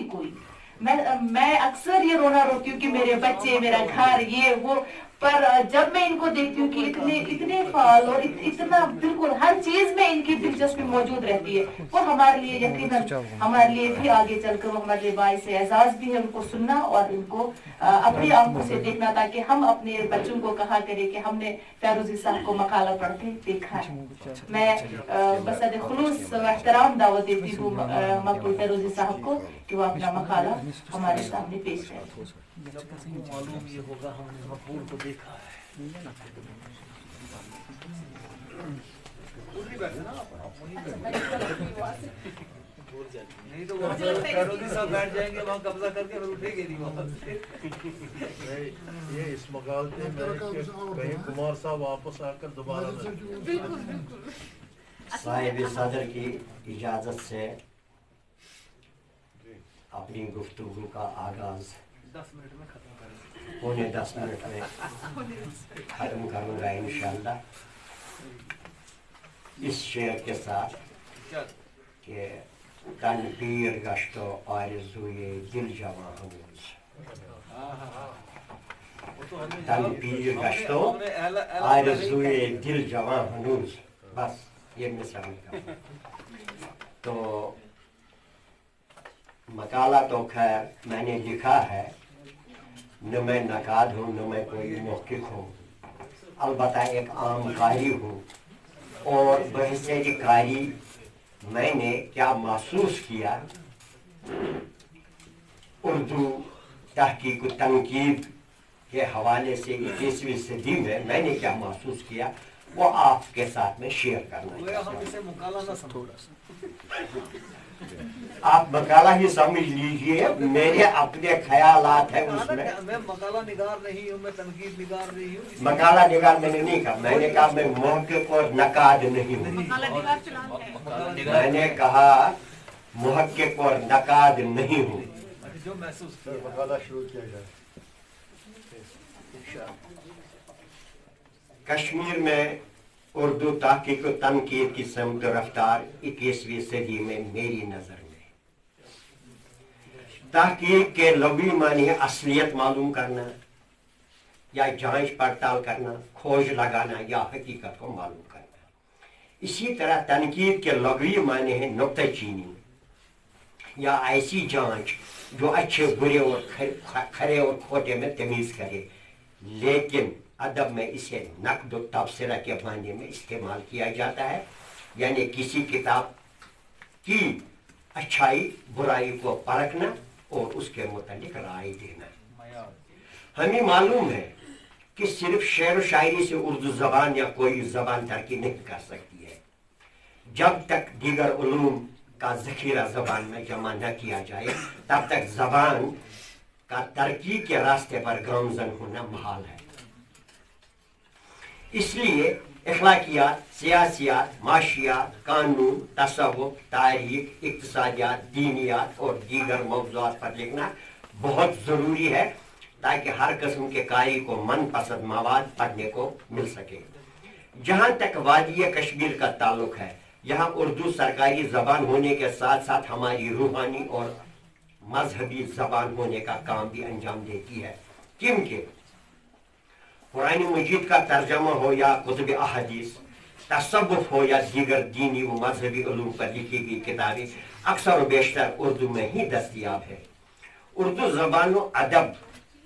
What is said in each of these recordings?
नहीं कोई। मैं अक्सर ये रोना रोती हूँ कि मेरे बच्चे, मेरा घर, ये वो, पर जब मैं इनको देखती हूँ कि इतने फाल और इतना बिल्कुल हर चीज में इनकी दिलचस्पी मौजूद रहती है, वो हमारे लिए यकीनन हमारे लिए भी आगे चलकर वो हमारे लिए बाइस एजाज भी है उनको सुनना और इनको अपनी आंखों से देखना, ताकि हम अपने बच्चों को कहा करें कि हमने फैरोजी साहब को मकाला पढ़ते देखा है। मैं बसद खुलूस एहतराम दावत देती हूँ मकबूल फैरोजी साहब को कि वो अपना मकाला हमारे सामने पेश करें। मालूम ये होगा हमने मकबूल को देखा है। नहीं तो फैरोजी साहब बैठ जाएंगे वहाँ कब्जा करके फिर उठेंगे नहीं वहाँ से। ये इस मकालते में कहीं कुमार साहब वापस आकर दोबारा साहिब सदर की इजाजत से अपनी गुफ्तगू का आगाज 10 मिनट में खत्म करेंगे। पौने 10 मिनट में खत्म करूँगा इंशाअल्लाह इस शेर के साथ कि तन पीर गश्तो आरज़ूए दिल जवां हनूज, तन पीर गश्तो आरज़ूए दिल जवां हनूज, बस ये मिसाल का। तो मकाला तो खैर मैंने लिखा है, न मैं नकाद हूँ न मैं कोई मौक़िफ़ हूँ, अलबत्ता एक आम कारी हूँ और बहसेरी कारी मैंने क्या महसूस किया उर्दू तहकीक तनकीद के हवाले से 21वीं सदी में मैंने क्या महसूस किया वो आपके साथ में शेयर करना हम इसे मुकाला ना समझो, आप मकाला ही समझ लीजिए, मेरे अपने ख्यालात हैं उसमें। मैं मकाला निगार नहीं हूँ, मैं तनकीद निगार नहीं हूँ। मकाला निगार मैंने नहीं कहा, मैंने कहा मैं मुहक्किक और नकाद नहीं हूँ। मैंने कहा मुहक्किक और नकाद नहीं हूँ। जो महसूस किया मकाला शुरू किया जाए। कश्मीर में उर्दू तहकीक तनकीद की समत रफ्तार 21वीं सदी में मेरी नजर में तहकीक के लग़वी मानी है असलियत मालूम करना या जांच पड़ताल करना, खोज लगाना या हकीकत को मालूम करना। इसी तरह तनकीद के लग़वी माने हैं नुक्ता चीनी या ऐसी जांच जो अच्छे बुरे और खरे और खोटे में तमीज करे, लेकिन अदब में इसे नक़्द और तबसरा के मायने में इस्तेमाल किया जाता है, यानी किसी किताब की अच्छाई बुराई को परखना और उसके मुतालिक राय देना। हमें मालूम है कि सिर्फ शेर व शायरी से उर्दू ज़बान या कोई ज़बान तरक्की नहीं कर सकती है, जब तक दीगर उलूम का ज़ख़ीरा ज़बान में जमा न किया जाए तब तक ज़बान का तरक्की के रास्ते पर गामज़न होना महाल है। इसलिए अखलाकियात, सियासियात, माशियात, कानून, तसव्वुफ़, तारीख, इक़्तिसादियात, दीनियात और दीगर मौज़ूआत पर लिखना बहुत ज़रूरी है ताकि हर किस्म के कारी को मनपसंद मवाद पढ़ने को मिल सके। जहाँ तक वादी कश्मीर का ताल्लुक है, यहाँ उर्दू सरकारी ज़बान होने के साथ साथ हमारी रूहानी और मजहबी ज़बान होने का काम भी अंजाम देती है, क्योंकि कुरान मजीद का तर्जमा हो या कुतुब अहदीस, तसव्वुफ़ हो या दीगर दीनी व मजहबी उलूम पर लिखी गई किताबें अक्सर व बेशतर उर्दू में ही दस्तयाब है। उर्दू ज़बान व अदब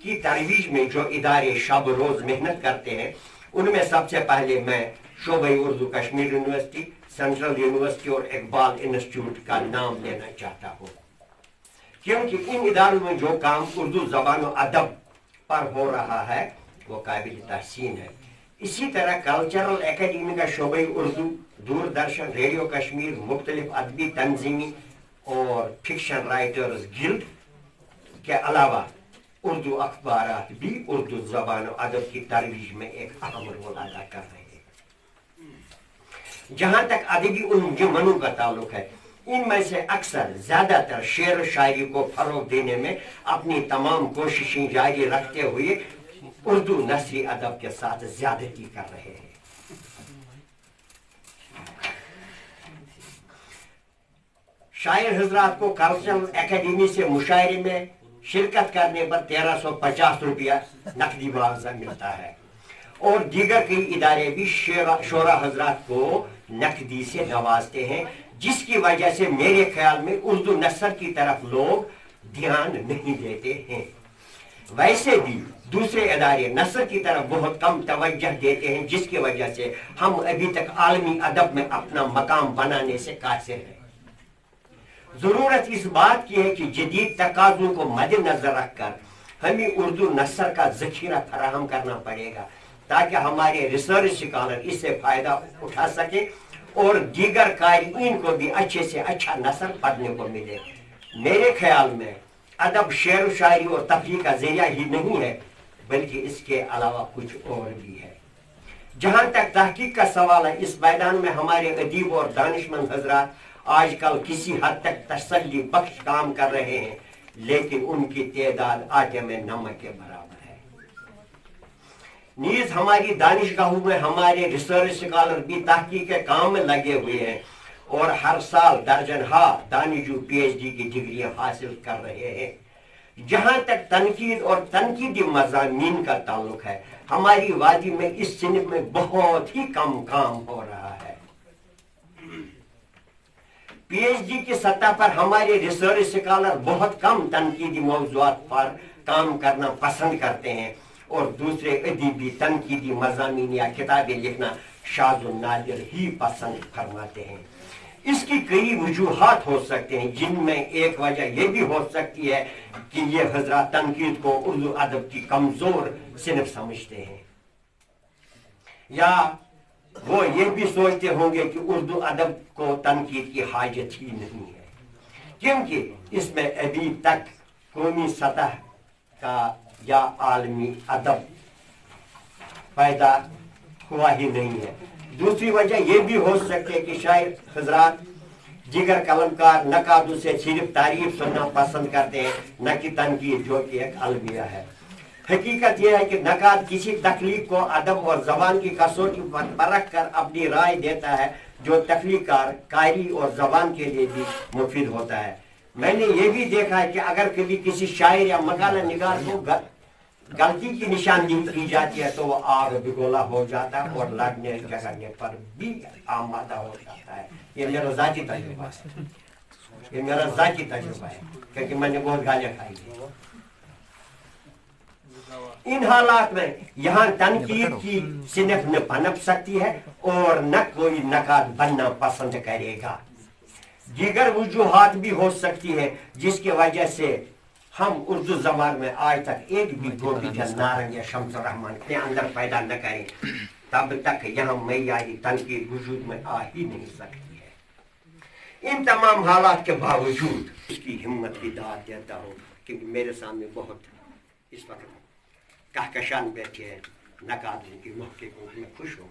की तरोीज में जो इदारे शब रोज़ मेहनत करते हैं, उनमें सबसे पहले मैं शोबे Urdu Kashmir university, central university और इकबाल इंस्टीट्यूट का नाम लेना चाहता हूँ, क्योंकि इन इदारों में जो काम उर्दू ज़बान व अदब पर हो रहा है वो काबिल तहसीन है। इसी तरह कल्चरल एकेडमी का शोबे उर्दू, दूरदर्शन, रेडियो कश्मीर, मुख्तलिफ अदबी तंजीमी और फिक्शन राइटर्स गिल्ड के अलावा उर्दू अखबारात भी उर्दू ज़बान और अदब की तरोीज में एक अहम रोल अदा कर रहे हैं। जहाँ तक अदबी अंजुमनों का ताल्लुक है, इनमें से अक्सर ज़्यादातर शेर शायरी को फरोग देने में अपनी तमाम कोशिशें जारी रखते हुए उर्दू नस्री अदब के साथ ज्यादती कर रहे हैं। शायर हजरात को कल्चरल एकेडमी से मुशायरे में शिरकत करने पर 1350 रुपया नकदी मुआवजा मिलता है और दीगर कई इदारे भी शोरा हजरात को नकदी से नवाजते हैं, जिसकी वजह से मेरे ख्याल में उर्दू नस्र की तरफ लोग ध्यान नहीं देते हैं। वैसे भी दूसरे इदारे नस्र की तरफ बहुत कम तवज्जो देते हैं, जिसकी वजह से हम अभी तक आलमी अदब में अपना मकाम बनाने से कासिर हैं। जरूरत इस बात की है कि जदीद तकाज़ों को मद्देनजर रखकर हमें उर्दू नस्र का जखीरा फराहम करना पड़ेगा, ताकि हमारे रिसर्च स्कॉलर इससे फायदा उठा सके और दीगर कारीन को भी अच्छे से अच्छा नस्र पढ़ने को मिले। मेरे ख्याल में अदब शेर व शायरी और तफरीह का जरिया ही नहीं है, बल्कि इसके अलावा कुछ और भी है। जहां तक तहकीक का सवाल है, इस मैदान में हमारे अदीब और दानिशमंद हजरात आजकल किसी हद तक तसल्ली बख्श काम कर रहे हैं, लेकिन उनकी तादाद आटे में नमक के बराबर है। नीज हमारी दानिशगाहों में हमारे रिसर्च स्कॉलर भी तहकीक के काम में लगे हुए हैं और हर साल दर्जनहा दानिशजू PhD की डिग्रियां हासिल कर रहे हैं। जहां तक तनकीद और तनकीदी मज़ामीन का ताल्लुक है, हमारी वादी में इस सिनफ में बहुत ही कम काम हो रहा है। PhD की सतह पर हमारे रिसर्च स्कॉलर बहुत कम तनकीदी मौज़ूआत पर काम करना पसंद करते हैं और दूसरे अदीबी तनकीदी मज़ामीन या किताबें लिखना शाज़ नादिर ही पसंद फरमाते हैं। इसकी कई वजूहात हो सकते हैं, जिनमें एक वजह यह भी हो सकती है कि ये हजरात तनकीद को उर्दू अदब की कमजोर सिनफ समझते हैं, या वो ये भी सोचते होंगे कि उर्दू अदब को तनकीद की हाजत ही नहीं है, क्योंकि इसमें अभी तक कौमी सतह का या आलमी अदब पैदा हुआ ही नहीं है। दूसरी वजह यह भी हो सकती है कि शायद हजरात दीगर कलमकार नकादों से सिर्फ तारीफ सुनना पसंद करते हैं, न कि तनकीद, जो कि एक अलमिया है। हकीकत यह है कि नकाद किसी तख्लीक को अदब और जबान की कसौटी पर परख कर अपनी राय देता है, जो तख्लीकार, कारी और जबान के लिए भी मुफीद होता है। मैंने ये भी देखा है कि अगर कभी किसी शायर या मकाला निगार को गलती की निशानदेही की जाती है, तो वो आग बिगोला हो जाता है और लड़ने झगड़ने पर भी आमादा हो जाता है। ये मेरा जाती तजुर्बा है, ये मेरा जाती तजुर्बा है, क्योंकि मैंने बहुत गालियां खाई है। इन हालात में यहाँ तनकीद की सिनफ न पनप सकती है और न कोई नकाद बनना पसंद करेगा। दीगर वजूहात भी हो सकती है, जिसकी वजह से हम उर्दू जबान में आज तक एक भी गोपी या नारंग या शम्सुर रहमान के अंदर पैदा न करें, तब तक यहाँ मयारी तनकीद वजूद में आ ही नहीं सकती है। इन तमाम हालात के बावजूद उसकी हिम्मत की दाद देता हूँ, क्योंकि मेरे सामने बहुत इस वक्त कहकशान बैठे हैं नकाद की मौके को मैं खुश हूँ।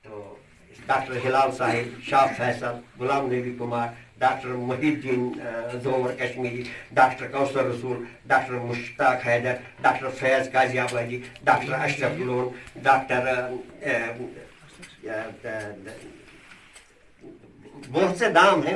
तो doctor Hilal sahib, Shah Faisal, Ghulam Nabi Kumar, doctor Muhiddin Jomar Kashmiri, doctor Kausar Rasool, doctor Mushtaq Haider, doctor Faiz Kaziabadi, doctor Ashraf Lone, doctor बहुत से नाम हैं।